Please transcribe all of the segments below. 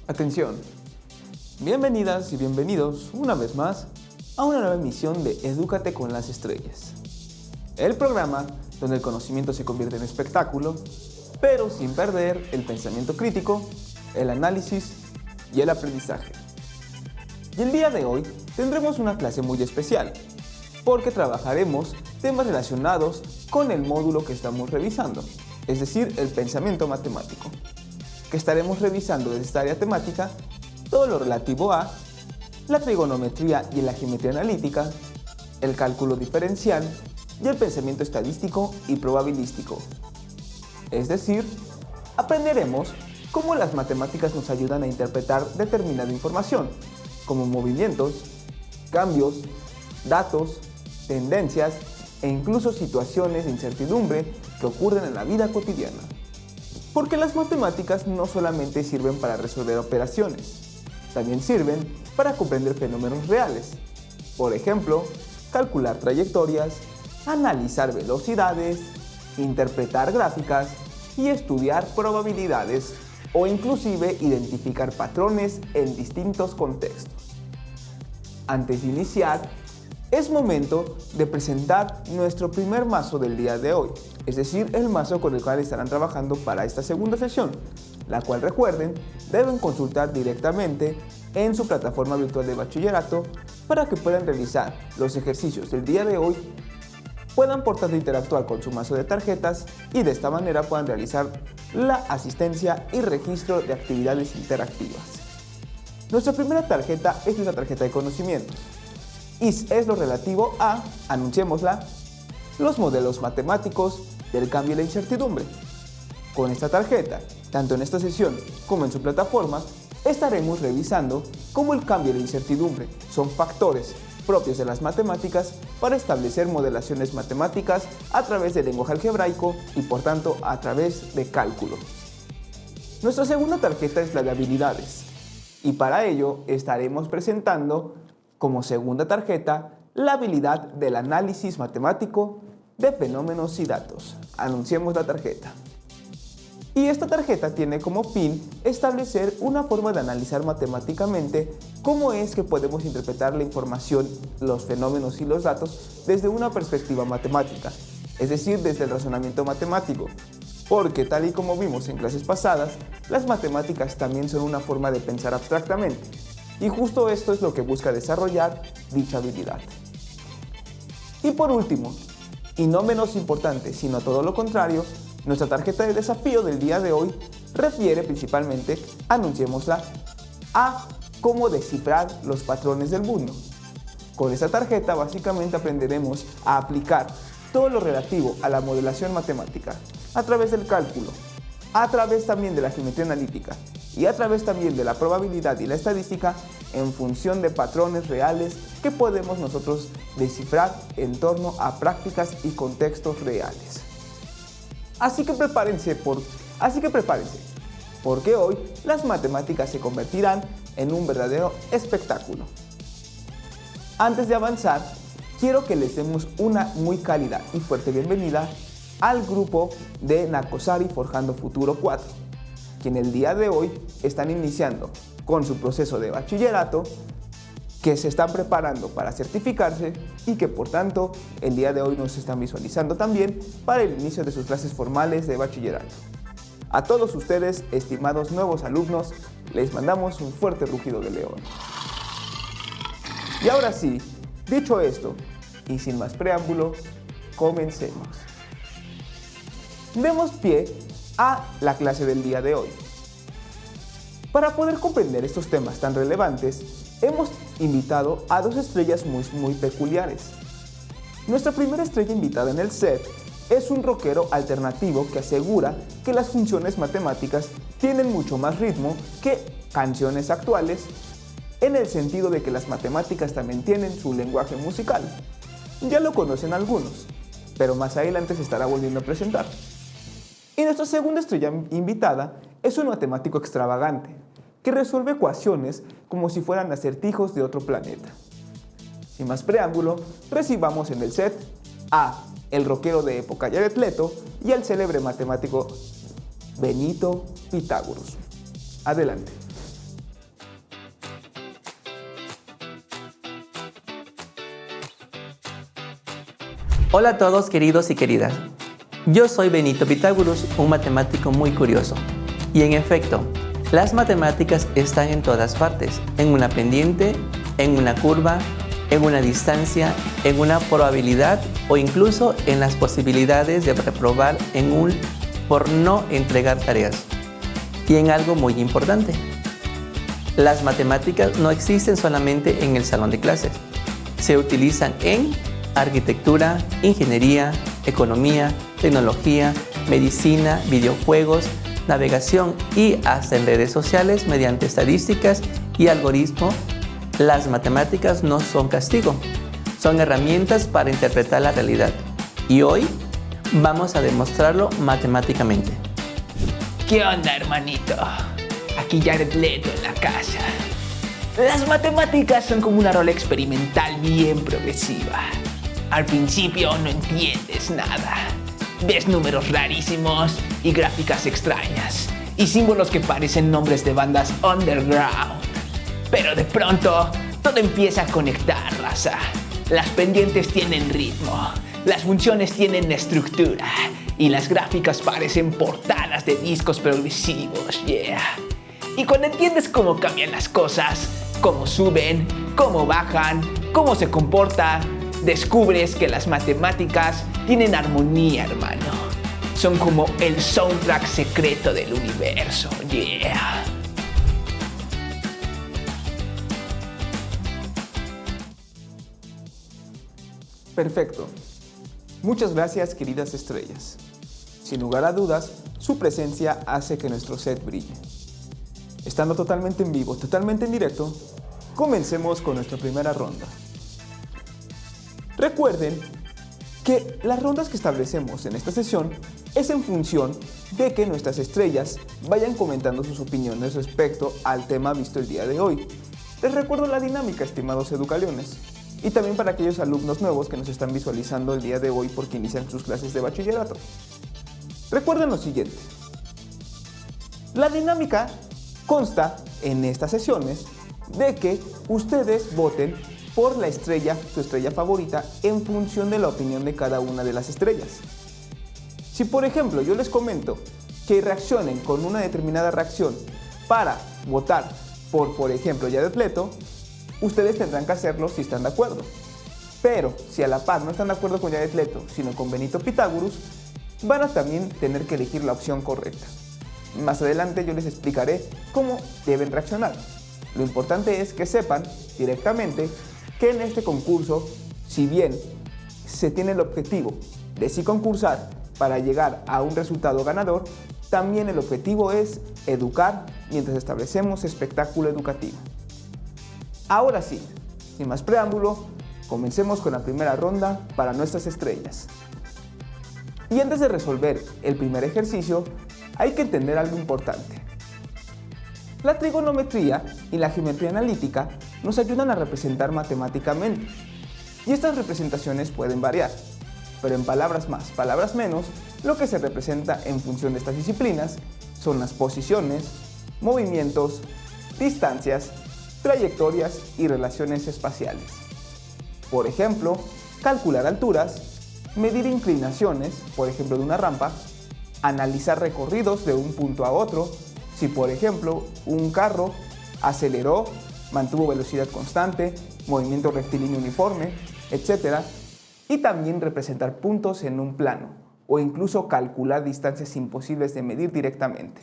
Atención, bienvenidas y bienvenidos una vez más a una nueva emisión de Edúcate con las Estrellas, el programa donde el conocimiento se convierte en espectáculo, pero sin perder el pensamiento crítico, el análisis y el aprendizaje. Y el día de hoy tendremos una clase muy especial, porque trabajaremos temas relacionados con el módulo que estamos revisando, es decir, el pensamiento matemático, que estaremos revisando desde esta área temática todo lo relativo a la trigonometría y la geometría analítica, el cálculo diferencial y el pensamiento estadístico y probabilístico. Es decir, aprenderemos cómo las matemáticas nos ayudan a interpretar determinada información, como movimientos, cambios, datos, tendencias e incluso situaciones de incertidumbre que ocurren en la vida cotidiana. Porque las matemáticas no solamente sirven para resolver operaciones, también sirven para comprender fenómenos reales. Por ejemplo, calcular trayectorias, analizar velocidades, interpretar gráficas y estudiar probabilidades o inclusive identificar patrones en distintos contextos. Antes de iniciar, es momento de presentar nuestro primer mazo del día de hoy, es decir, el mazo con el cual estarán trabajando para esta segunda sesión, la cual, recuerden, deben consultar directamente en su plataforma virtual de bachillerato para que puedan realizar los ejercicios del día de hoy, puedan por tanto interactuar con su mazo de tarjetas y de esta manera puedan realizar la asistencia y registro de actividades interactivas. Nuestra primera tarjeta es una tarjeta de conocimientos y es lo relativo a, anunciémosla, los modelos matemáticos del cambio y la incertidumbre. Con esta tarjeta, tanto en esta sesión como en su plataforma, estaremos revisando cómo el cambio y la incertidumbre son factores propios de las matemáticas para establecer modelaciones matemáticas a través del lenguaje algebraico y por tanto a través de cálculo. Nuestra segunda tarjeta es la de habilidades y para ello estaremos presentando como segunda tarjeta la habilidad del análisis matemático de fenómenos y datos. Anunciemos la tarjeta. Y esta tarjeta tiene como fin establecer una forma de analizar matemáticamente cómo es que podemos interpretar la información, los fenómenos y los datos desde una perspectiva matemática, es decir, desde el razonamiento matemático. Porque tal y como vimos en clases pasadas, las matemáticas también son una forma de pensar abstractamente. Y justo esto es lo que busca desarrollar dicha habilidad. Y por último, y no menos importante, sino todo lo contrario, nuestra tarjeta de desafío del día de hoy refiere principalmente, anunciémosla, a cómo descifrar los patrones del mundo. Con esta tarjeta básicamente aprenderemos a aplicar todo lo relativo a la modelación matemática a través del cálculo, a través también de la geometría analítica y a través también de la probabilidad y la estadística en función de patrones reales que podemos nosotros descifrar en torno a prácticas y contextos reales. Así que prepárense, porque hoy las matemáticas se convertirán en un verdadero espectáculo. Antes de avanzar, quiero que les demos una muy cálida y fuerte bienvenida al grupo de Nacosari Forjando Futuro 4, quien el día de hoy están iniciando con su proceso de bachillerato, que se están preparando para certificarse y que por tanto el día de hoy nos están visualizando también para el inicio de sus clases formales de bachillerato. A todos ustedes, estimados nuevos alumnos, les mandamos un fuerte rugido de león. Y ahora sí, dicho esto, y sin más preámbulo, comencemos. Demos pie a la clase del día de hoy. Para poder comprender estos temas tan relevantes, hemos invitado a dos estrellas muy peculiares. Nuestra primera estrella invitada en el set es un rockero alternativo que asegura que las funciones matemáticas tienen mucho más ritmo que canciones actuales, en el sentido de que las matemáticas también tienen su lenguaje musical. Ya lo conocen algunos, pero más adelante se estará volviendo a presentar. Y nuestra segunda estrella invitada es un matemático extravagante, que resuelve ecuaciones como si fueran acertijos de otro planeta. Sin más preámbulo, recibamos en el set a el rockero de época Jared Leto y al célebre matemático Benito Pitágoras. Adelante. Hola a todos queridos y queridas. Yo soy Benito Pitágoras, un matemático muy curioso. Y en efecto, las matemáticas están en todas partes, en una pendiente, en una curva, en una distancia, en una probabilidad o incluso en las posibilidades de reprobar por no entregar tareas. Y en algo muy importante, las matemáticas no existen solamente en el salón de clases. Se utilizan en arquitectura, ingeniería, economía, tecnología, medicina, videojuegos, navegación y hasta en redes sociales mediante estadísticas y algoritmos. Las matemáticas no son castigo, son herramientas para interpretar la realidad. Y hoy vamos a demostrarlo matemáticamente. ¿Qué onda, hermanito? Aquí Jared Leto en la casa. Las matemáticas son como una rola experimental bien progresiva. Al principio no entiendes nada. Ves números rarísimos y gráficas extrañas y símbolos que parecen nombres de bandas underground. Pero de pronto todo empieza a conectar, raza. Las pendientes tienen ritmo, las funciones tienen estructura y las gráficas parecen portadas de discos progresivos, yeah. Y cuando entiendes cómo cambian las cosas, cómo suben, cómo bajan, cómo se comporta, descubres que las matemáticas tienen armonía, hermano. Son como el soundtrack secreto del universo, yeah. Perfecto. Muchas gracias, queridas estrellas. Sin lugar a dudas, su presencia hace que nuestro set brille. Estando totalmente en vivo, totalmente en directo, comencemos con nuestra primera ronda. Recuerden que las rondas que establecemos en esta sesión es en función de que nuestras estrellas vayan comentando sus opiniones respecto al tema visto el día de hoy. Les recuerdo la dinámica, estimados educaliones, y también para aquellos alumnos nuevos que nos están visualizando el día de hoy porque inician sus clases de bachillerato. Recuerden lo siguiente. La dinámica consta en estas sesiones de que ustedes voten por la estrella, su estrella favorita, en función de la opinión de cada una de las estrellas. Si por ejemplo yo les comento que reaccionen con una determinada reacción para votar por ejemplo, Jared Leto, ustedes tendrán que hacerlo si están de acuerdo. Pero si a la par no están de acuerdo con Jared Leto, sino con Benito Pitágoras, van a también tener que elegir la opción correcta. Más adelante yo les explicaré cómo deben reaccionar. Lo importante es que sepan directamente que en este concurso, si bien se tiene el objetivo de sí concursar para llegar a un resultado ganador, también el objetivo es educar mientras establecemos espectáculo educativo. Ahora sí, sin más preámbulo, comencemos con la primera ronda para nuestras estrellas. Y antes de resolver el primer ejercicio, hay que entender algo importante. La trigonometría y la geometría analítica nos ayudan a representar matemáticamente, y estas representaciones pueden variar, pero en palabras más, palabras menos, lo que se representa en función de estas disciplinas son las posiciones, movimientos, distancias, trayectorias y relaciones espaciales. Por ejemplo, calcular alturas, medir inclinaciones, por ejemplo de una rampa, analizar recorridos de un punto a otro, si por ejemplo un carro aceleró, mantuvo velocidad constante, movimiento rectilíneo uniforme, etc. Y también representar puntos en un plano o incluso calcular distancias imposibles de medir directamente.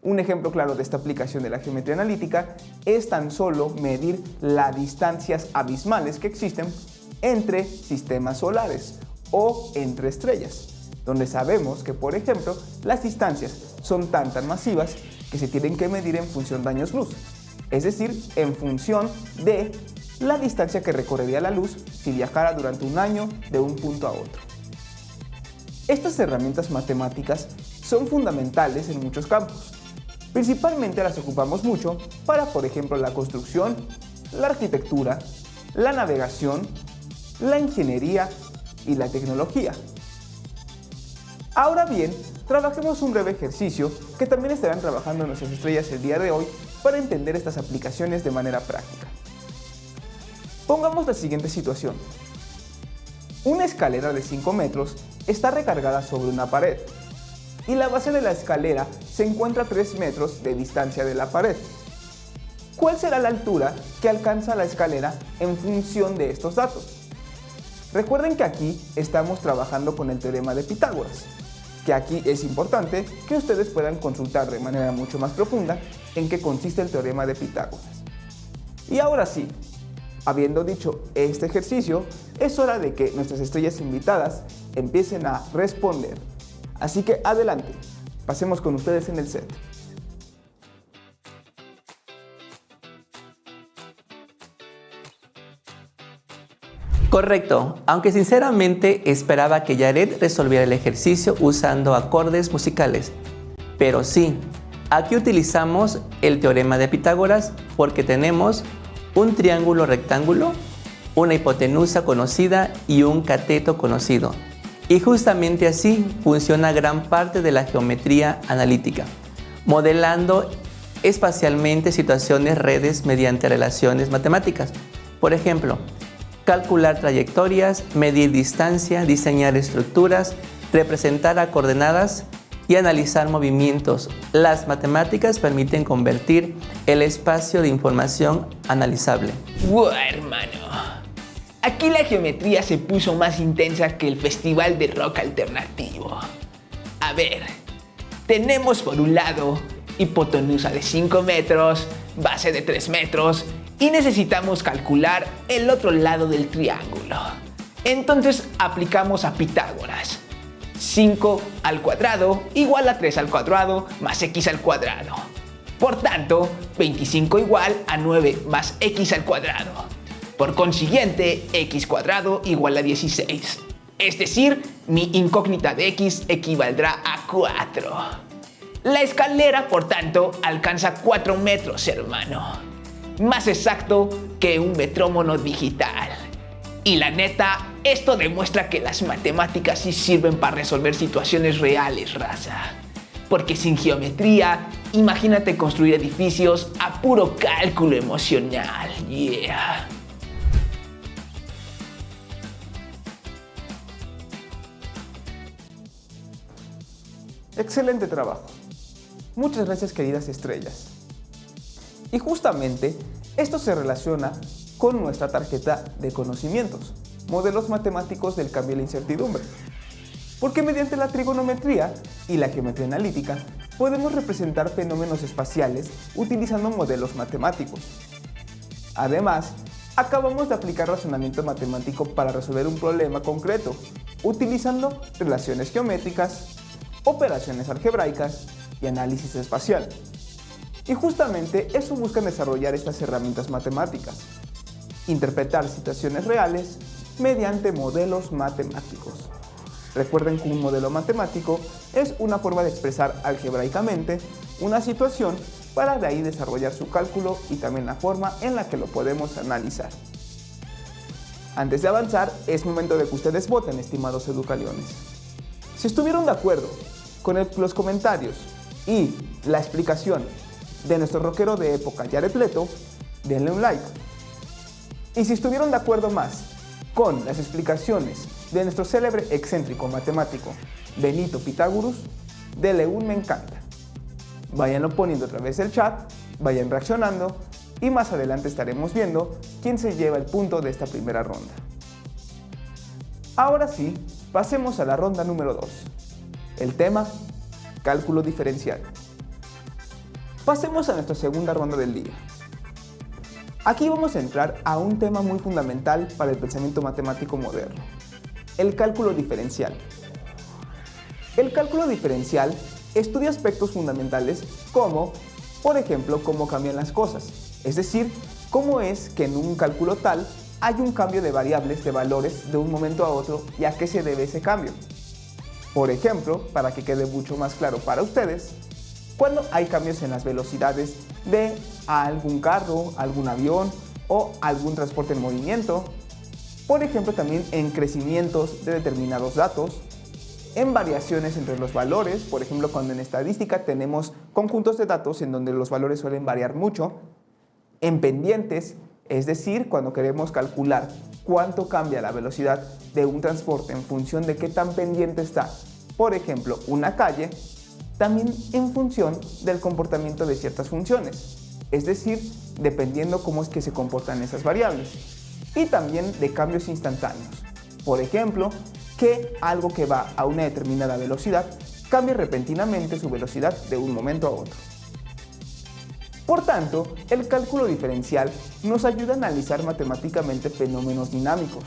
Un ejemplo claro de esta aplicación de la geometría analítica es tan solo medir las distancias abismales que existen entre sistemas solares o entre estrellas, donde sabemos que, por ejemplo, las distancias son tan masivas que se tienen que medir en función de años luz, es decir, en función de la distancia que recorrería la luz si viajara durante un año de un punto a otro. Estas herramientas matemáticas son fundamentales en muchos campos. Principalmente las ocupamos mucho para, por ejemplo, la construcción, la arquitectura, la navegación, la ingeniería y la tecnología. Ahora bien, trabajemos un breve ejercicio que también estarán trabajando nuestras estrellas el día de hoy para entender estas aplicaciones de manera práctica. Pongamos la siguiente situación. Una escalera de 5 metros está recargada sobre una pared y la base de la escalera se encuentra a 3 metros de distancia de la pared. ¿Cuál será la altura que alcanza la escalera en función de estos datos? Recuerden que aquí estamos trabajando con el teorema de Pitágoras, que aquí es importante que ustedes puedan consultar de manera mucho más profunda en qué consiste el teorema de Pitágoras. Y ahora sí, habiendo dicho este ejercicio, es hora de que nuestras estrellas invitadas empiecen a responder. Así que adelante, pasemos con ustedes en el set. Correcto, aunque sinceramente esperaba que Yaret resolviera el ejercicio usando acordes musicales. Pero sí, aquí utilizamos el teorema de Pitágoras porque tenemos un triángulo rectángulo, una hipotenusa conocida y un cateto conocido. Y justamente así funciona gran parte de la geometría analítica, modelando espacialmente situaciones redes mediante relaciones matemáticas. Por ejemplo, calcular trayectorias, medir distancia, diseñar estructuras, representar a coordenadas y analizar movimientos. Las matemáticas permiten convertir el espacio de información analizable. ¡Wow, hermano! Aquí la geometría se puso más intensa que el festival de rock alternativo. A ver, tenemos por un lado hipotenusa de 5 metros, base de 3 metros y necesitamos calcular el otro lado del triángulo. Entonces aplicamos a Pitágoras. 5 al cuadrado igual a 3 al cuadrado más x al cuadrado. Por tanto, 25 igual a 9 más x al cuadrado. Por consiguiente, x cuadrado igual a 16. Es decir, mi incógnita de x equivaldrá a 4. La escalera, por tanto, alcanza 4 metros, hermano. Más exacto que un metrónomo digital. Y la neta, esto demuestra que las matemáticas sí sirven para resolver situaciones reales, raza. Porque sin geometría, imagínate construir edificios a puro cálculo emocional. Yeah. Excelente trabajo. Muchas gracias, queridas estrellas. Y justamente esto se relaciona con nuestra tarjeta de conocimientos, modelos matemáticos del cambio y la incertidumbre. Porque mediante la trigonometría y la geometría analítica podemos representar fenómenos espaciales utilizando modelos matemáticos. Además, acabamos de aplicar razonamiento matemático para resolver un problema concreto, utilizando relaciones geométricas, operaciones algebraicas y análisis espacial. Y justamente eso buscan desarrollar estas herramientas matemáticas, interpretar situaciones reales mediante modelos matemáticos. Recuerden que un modelo matemático es una forma de expresar algebraicamente una situación para de ahí desarrollar su cálculo y también la forma en la que lo podemos analizar. Antes de avanzar, es momento de que ustedes voten, estimados educaliones. Si estuvieron de acuerdo con los comentarios y la explicación de nuestro rockero de época, Yaret Leto, denle un like. Y si estuvieron de acuerdo más con las explicaciones de nuestro célebre excéntrico matemático, Benito Pitágoras, denle un me encanta. Váyanlo poniendo a través del chat, vayan reaccionando y más adelante estaremos viendo quién se lleva el punto de esta primera ronda. Ahora sí, pasemos a la ronda número 2. El tema, cálculo diferencial. Pasemos a nuestra segunda ronda del día. Aquí vamos a entrar a un tema muy fundamental para el pensamiento matemático moderno, el cálculo diferencial. El cálculo diferencial estudia aspectos fundamentales como, por ejemplo, cómo cambian las cosas, es decir, cómo es que en un cálculo tal hay un cambio de variables de valores de un momento a otro y a qué se debe ese cambio. Por ejemplo, para que quede mucho más claro para ustedes, cuando hay cambios en las velocidades de algún carro, algún avión o algún transporte en movimiento, por ejemplo también en crecimientos de determinados datos, en variaciones entre los valores, por ejemplo cuando en estadística tenemos conjuntos de datos en donde los valores suelen variar mucho, en pendientes, es decir, cuando queremos calcular cuánto cambia la velocidad de un transporte en función de qué tan pendiente está, por ejemplo, una calle, también en función del comportamiento de ciertas funciones, es decir, dependiendo cómo es que se comportan esas variables, y también de cambios instantáneos, por ejemplo, que algo que va a una determinada velocidad cambie repentinamente su velocidad de un momento a otro. Por tanto, el cálculo diferencial nos ayuda a analizar matemáticamente fenómenos dinámicos.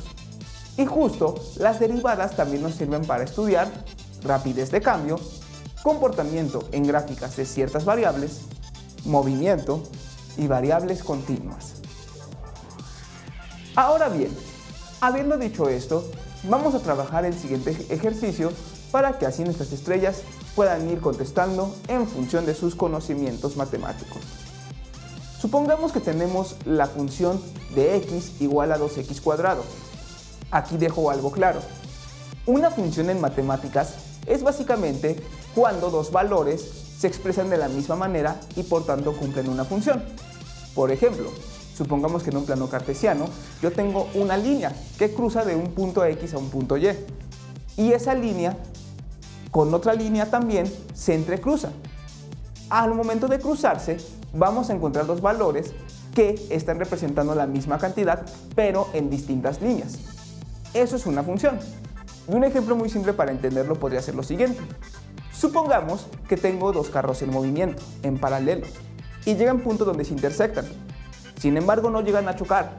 Y justo, las derivadas también nos sirven para estudiar rapidez de cambio, comportamiento en gráficas de ciertas variables, movimiento y variables continuas. Ahora bien, habiendo dicho esto, vamos a trabajar el siguiente ejercicio para que así nuestras estrellas puedan ir contestando en función de sus conocimientos matemáticos. Supongamos que tenemos la función de x igual a 2x cuadrado. Aquí dejo algo claro. Una función en matemáticas es básicamente cuando dos valores se expresan de la misma manera y por tanto cumplen una función. Por ejemplo, supongamos que en un plano cartesiano yo tengo una línea que cruza de un punto X a un punto Y. Y esa línea con otra línea también se entrecruza. Al momento de cruzarse, vamos a encontrar dos valores que están representando la misma cantidad, pero en distintas líneas. Eso es una función. Y un ejemplo muy simple para entenderlo podría ser lo siguiente. Supongamos que tengo dos carros en movimiento, en paralelo, y llegan a un punto donde se intersectan. Sin embargo, no llegan a chocar,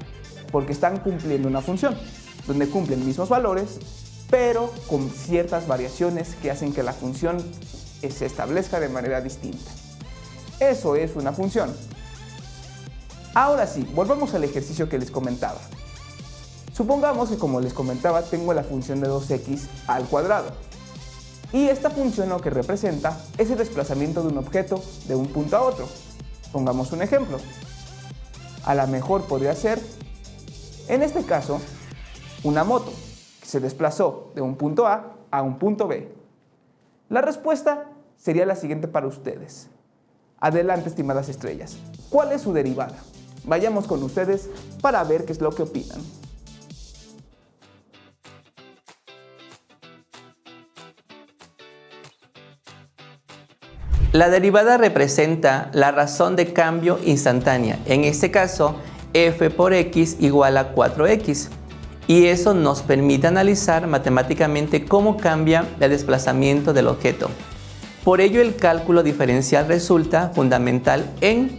porque están cumpliendo una función, donde cumplen mismos valores, pero con ciertas variaciones que hacen que la función se establezca de manera distinta. Eso es una función. Ahora sí, volvamos al ejercicio que les comentaba. Supongamos que, como les comentaba, tengo la función de 2x al cuadrado. Y esta función lo que representa es el desplazamiento de un objeto de un punto a otro. Pongamos un ejemplo. A lo mejor podría ser, en este caso, una moto que se desplazó de un punto A a un punto B. La respuesta sería la siguiente para ustedes. Adelante, estimadas estrellas. ¿Cuál es su derivada? Vayamos con ustedes para ver qué es lo que opinan. La derivada representa la razón de cambio instantánea, en este caso f por x igual a 4x, y eso nos permite analizar matemáticamente cómo cambia el desplazamiento del objeto. Por ello, el cálculo diferencial resulta fundamental en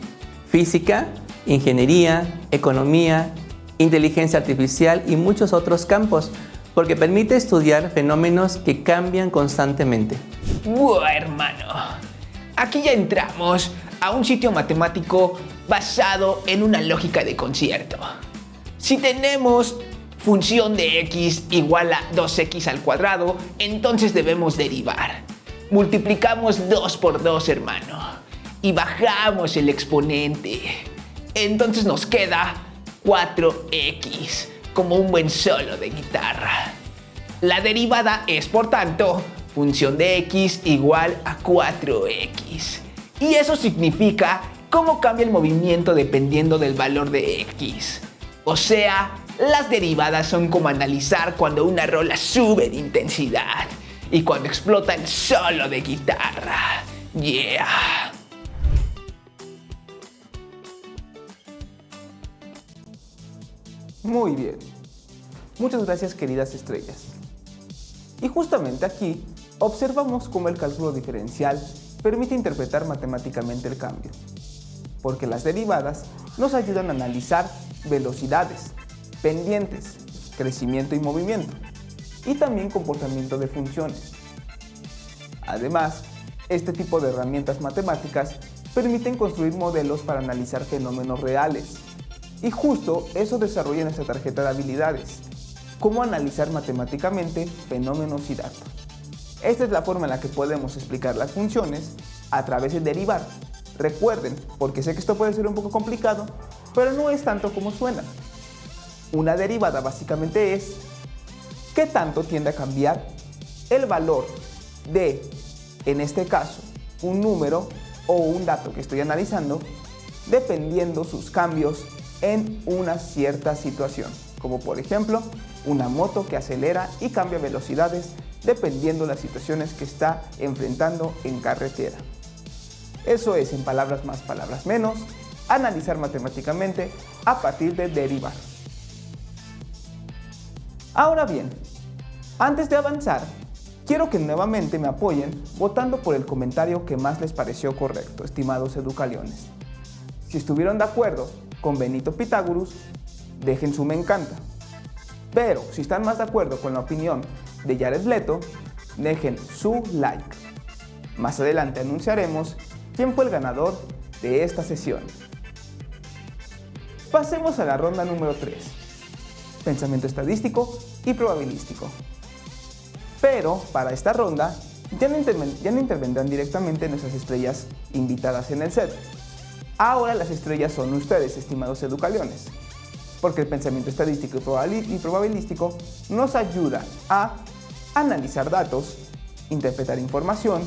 física, ingeniería, economía, inteligencia artificial y muchos otros campos, porque permite estudiar fenómenos que cambian constantemente. ¡Wow, hermano! Aquí ya entramos a un sitio matemático basado en una lógica de concierto. Si tenemos función de x igual a 2x al cuadrado, entonces debemos derivar. Multiplicamos 2 por 2, hermano, y bajamos el exponente. Entonces nos queda 4x, como un buen solo de guitarra. La derivada es, por tanto, función de x igual a 4x. Y eso significa cómo cambia el movimiento dependiendo del valor de x. O sea, las derivadas son como analizar cuando una rola sube de intensidad y cuando explota el solo de guitarra. ¡Yeah! Muy bien. Muchas gracias, queridas estrellas. Y justamente aquí observamos cómo el cálculo diferencial permite interpretar matemáticamente el cambio, porque las derivadas nos ayudan a analizar velocidades, pendientes, crecimiento y movimiento, y también comportamiento de funciones. Además, este tipo de herramientas matemáticas permiten construir modelos para analizar fenómenos reales, y justo eso desarrolla nuestra tarjeta de habilidades, cómo analizar matemáticamente fenómenos y datos. Esta es la forma en la que podemos explicar las funciones a través de derivar. Recuerden, porque sé que esto puede ser un poco complicado, pero no es tanto como suena. Una derivada básicamente es qué tanto tiende a cambiar el valor de, en este caso, un número o un dato que estoy analizando, dependiendo sus cambios en una cierta situación. como por ejemplo una moto que acelera y cambia velocidades dependiendo de las situaciones que está enfrentando en carretera. Eso es, en palabras más, palabras menos, analizar matemáticamente a partir de derivar. Ahora bien, antes de avanzar, quiero que nuevamente me apoyen votando por el comentario que más les pareció correcto, estimados educaliones. Si estuvieron de acuerdo con Benito Pitágoras, dejen su me encanta. Pero si están más de acuerdo con la opinión de Jared Leto, dejen su like. Más adelante anunciaremos quién fue el ganador de esta sesión. Pasemos a la ronda número 3. Pensamiento estadístico y probabilístico. Pero para esta ronda ya no intervendrán directamente nuestras estrellas invitadas en el set. Ahora las estrellas son ustedes, estimados educaliones, porque el pensamiento estadístico y probabilístico nos ayuda a analizar datos, interpretar información,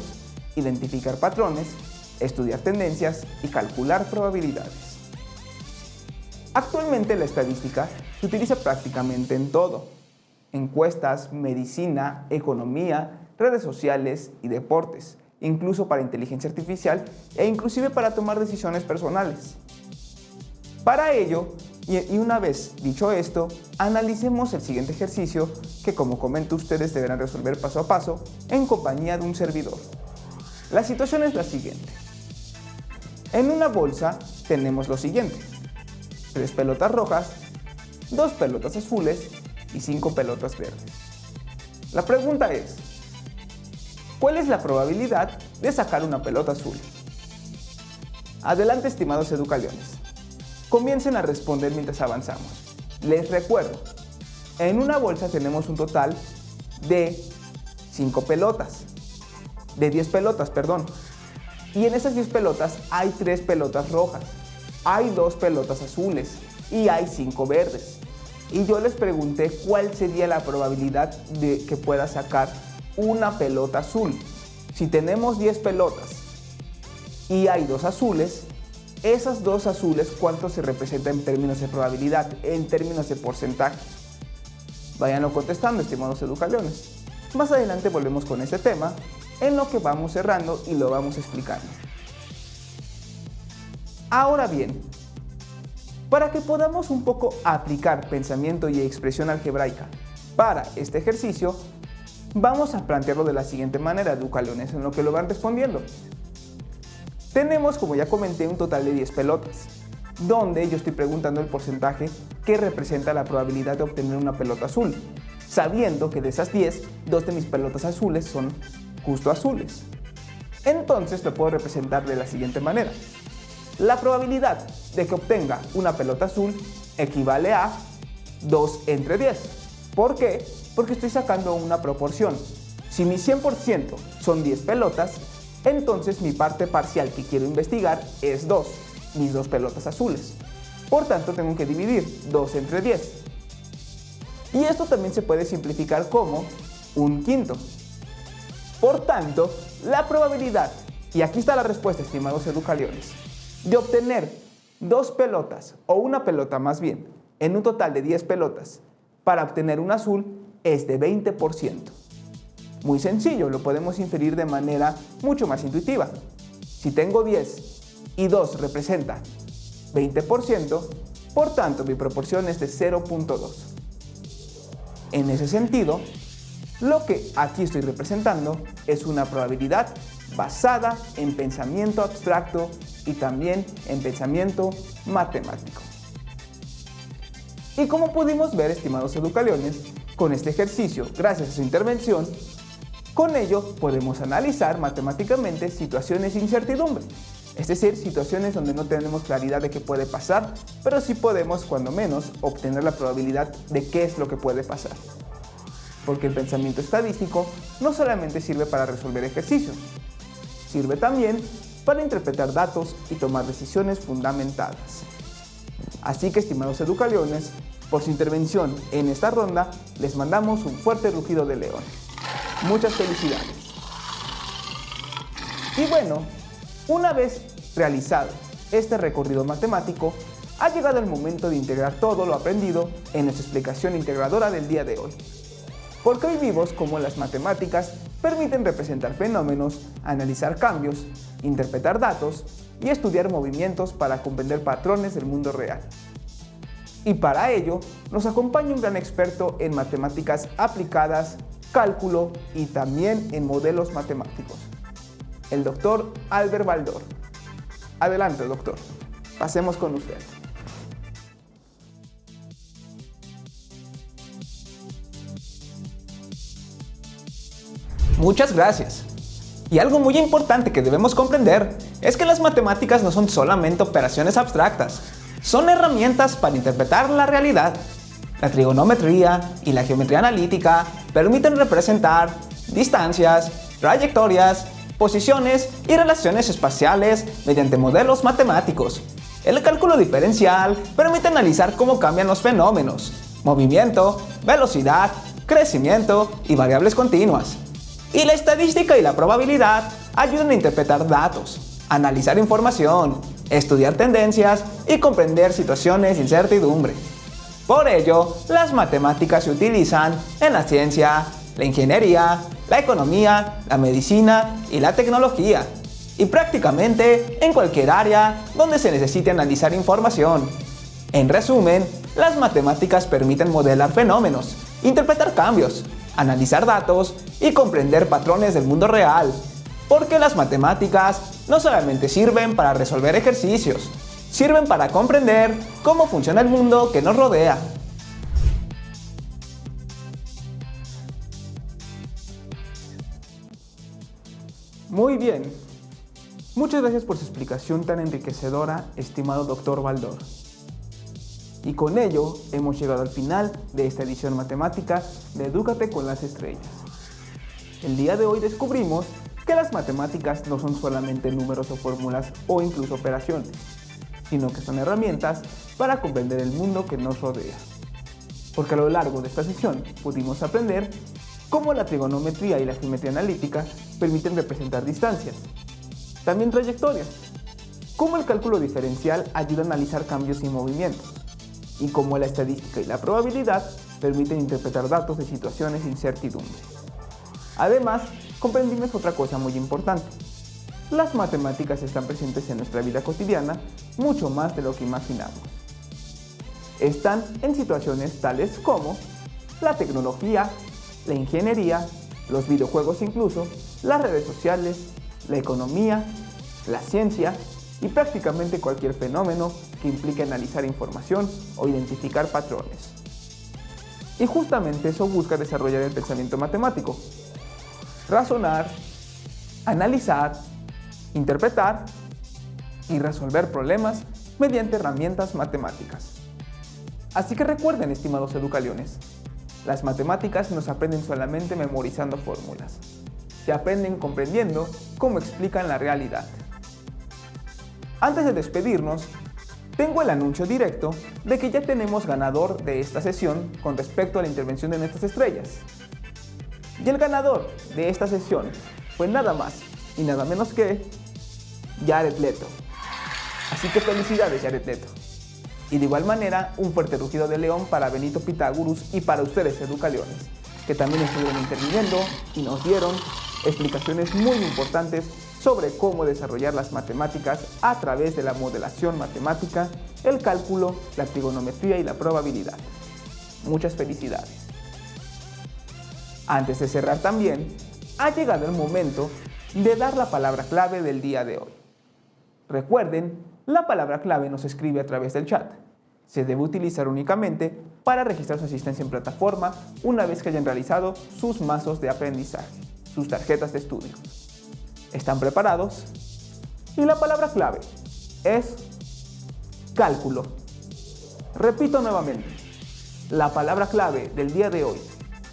identificar patrones, estudiar tendencias y calcular probabilidades. Actualmente la estadística se utiliza prácticamente en todo: encuestas, medicina, economía, redes sociales y deportes, incluso para inteligencia artificial e inclusive para tomar decisiones personales. Para ello, y una vez dicho esto, analicemos el siguiente ejercicio que, como comento, ustedes deberán resolver paso a paso en compañía de un servidor. La situación es la siguiente. En una bolsa tenemos lo siguiente: 3 pelotas rojas, 2 pelotas azules y 5 pelotas verdes. La pregunta es: ¿cuál es la probabilidad de sacar una pelota azul? Adelante, estimados educaliones. Comiencen a responder mientras avanzamos. Les recuerdo, en una bolsa tenemos un total de 10 pelotas, y en esas 10 pelotas hay 3 pelotas rojas, hay 2 pelotas azules y hay 5 verdes. Y yo les pregunté cuál sería la probabilidad de que pueda sacar una pelota azul. Si tenemos 10 pelotas y hay 2 azules, esas 2 azules, ¿cuánto se representa en términos de probabilidad, en términos de porcentaje? Váyanlo contestando, estimados educaliones. Más adelante volvemos con este tema, en lo que vamos cerrando y lo vamos explicando. Ahora bien, para que podamos un poco aplicar pensamiento y expresión algebraica para este ejercicio, vamos a plantearlo de la siguiente manera, educaliones, en lo que lo van respondiendo. Tenemos, como ya comenté, un total de 10 pelotas, donde yo estoy preguntando el porcentaje que representa la probabilidad de obtener una pelota azul, sabiendo que de esas 10, 2 de mis pelotas azules son justo azules. Entonces lo puedo representar de la siguiente manera. La probabilidad de que obtenga una pelota azul equivale a 2 entre 10. ¿Por qué? Porque estoy sacando una proporción. Si mi 100% son 10 pelotas, entonces mi parte parcial que quiero investigar es 2, mis 2 pelotas azules. Por tanto, tengo que dividir 2 entre 10. Y esto también se puede simplificar como un quinto. Por tanto, la probabilidad, y aquí está la respuesta, estimados educaliones, de obtener 2 pelotas, o una pelota más bien, en un total de 10 pelotas, para obtener un azul, es de 20%. Muy sencillo, lo podemos inferir de manera mucho más intuitiva. Si tengo 10 y 2 representa 20%, por tanto mi proporción es de 0.2. En ese sentido, lo que aquí estoy representando es una probabilidad basada en pensamiento abstracto y también en pensamiento matemático. Y como pudimos ver, estimados educaliones, con este ejercicio, gracias a su intervención, con ello podemos analizar matemáticamente situaciones de incertidumbre, es decir, situaciones donde no tenemos claridad de qué puede pasar, pero sí podemos, cuando menos, obtener la probabilidad de qué es lo que puede pasar. Porque el pensamiento estadístico no solamente sirve para resolver ejercicios, sirve también para interpretar datos y tomar decisiones fundamentadas. Así que, estimados educaliones, por su intervención en esta ronda, les mandamos un fuerte rugido de león. Muchas felicidades. Y bueno, una vez realizado este recorrido matemático, ha llegado el momento de integrar todo lo aprendido en nuestra explicación integradora del día de hoy. Porque hoy vimos cómo las matemáticas permiten representar fenómenos, analizar cambios, interpretar datos y estudiar movimientos para comprender patrones del mundo real. Y para ello nos acompaña un gran experto en matemáticas aplicadas, cálculo y también en modelos matemáticos, el doctor Albert Baldor. Adelante, doctor. Pasemos con usted. Muchas gracias. Y algo muy importante que debemos comprender es que las matemáticas no son solamente operaciones abstractas, son herramientas para interpretar la realidad. La trigonometría y la geometría analítica permiten representar distancias, trayectorias, posiciones y relaciones espaciales mediante modelos matemáticos. El cálculo diferencial permite analizar cómo cambian los fenómenos, movimiento, velocidad, crecimiento y variables continuas. Y la estadística y la probabilidad ayudan a interpretar datos, analizar información, estudiar tendencias y comprender situaciones de incertidumbre. Por ello, las matemáticas se utilizan en la ciencia, la ingeniería, la economía, la medicina y la tecnología, y prácticamente en cualquier área donde se necesite analizar información. En resumen, las matemáticas permiten modelar fenómenos, interpretar cambios, analizar datos y comprender patrones del mundo real, porque las matemáticas no solamente sirven para resolver ejercicios, sirven para comprender cómo funciona el mundo que nos rodea. Muy bien. Muchas gracias por su explicación tan enriquecedora, estimado doctor Baldor. Y con ello hemos llegado al final de esta edición matemática de Edúcate con las Estrellas. El día de hoy descubrimos que las matemáticas no son solamente números o fórmulas o incluso operaciones, sino que son herramientas para comprender el mundo que nos rodea. Porque a lo largo de esta sesión pudimos aprender cómo la trigonometría y la geometría analítica permiten representar distancias, también trayectorias, cómo el cálculo diferencial ayuda a analizar cambios y movimientos, y cómo la estadística y la probabilidad permiten interpretar datos de situaciones de incertidumbre. Además, comprendimos otra cosa muy importante. Las matemáticas están presentes en nuestra vida cotidiana mucho más de lo que imaginamos. Están en situaciones tales como la tecnología, la ingeniería, los videojuegos incluso, las redes sociales, la economía, la ciencia y prácticamente cualquier fenómeno que implique analizar información o identificar patrones. Y justamente eso busca desarrollar el pensamiento matemático. Razonar, analizar, interpretar y resolver problemas mediante herramientas matemáticas. Así que recuerden, estimados educaliones, las matemáticas no se aprenden solamente memorizando fórmulas, se aprenden comprendiendo cómo explican la realidad. Antes de despedirnos, tengo el anuncio directo de que ya tenemos ganador de esta sesión con respecto a la intervención de nuestras estrellas. Y el ganador de esta sesión fue nada más y nada menos que Jared Leto. Así que felicidades, Jared Leto. Y de igual manera, un fuerte rugido de león para Benito Pitágoras y para ustedes, educaliones, que también estuvieron interviniendo y nos dieron explicaciones muy importantes sobre cómo desarrollar las matemáticas a través de la modelación matemática, el cálculo, la trigonometría y la probabilidad. Muchas felicidades. Antes de cerrar también, ha llegado el momento de dar la palabra clave del día de hoy. Recuerden, la palabra clave no se escribe a través del chat. Se debe utilizar únicamente para registrar su asistencia en plataforma una vez que hayan realizado sus mazos de aprendizaje, sus tarjetas de estudio. ¿Están preparados? Y la palabra clave es cálculo. Repito nuevamente, la palabra clave del día de hoy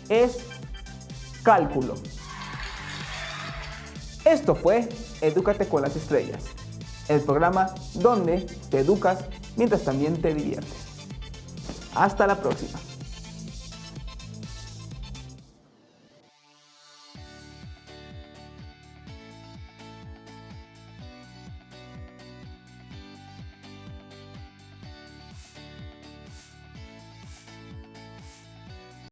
es cálculo. Esto fue Edúcate con las Estrellas, el programa donde te educas mientras también te diviertes. Hasta la próxima.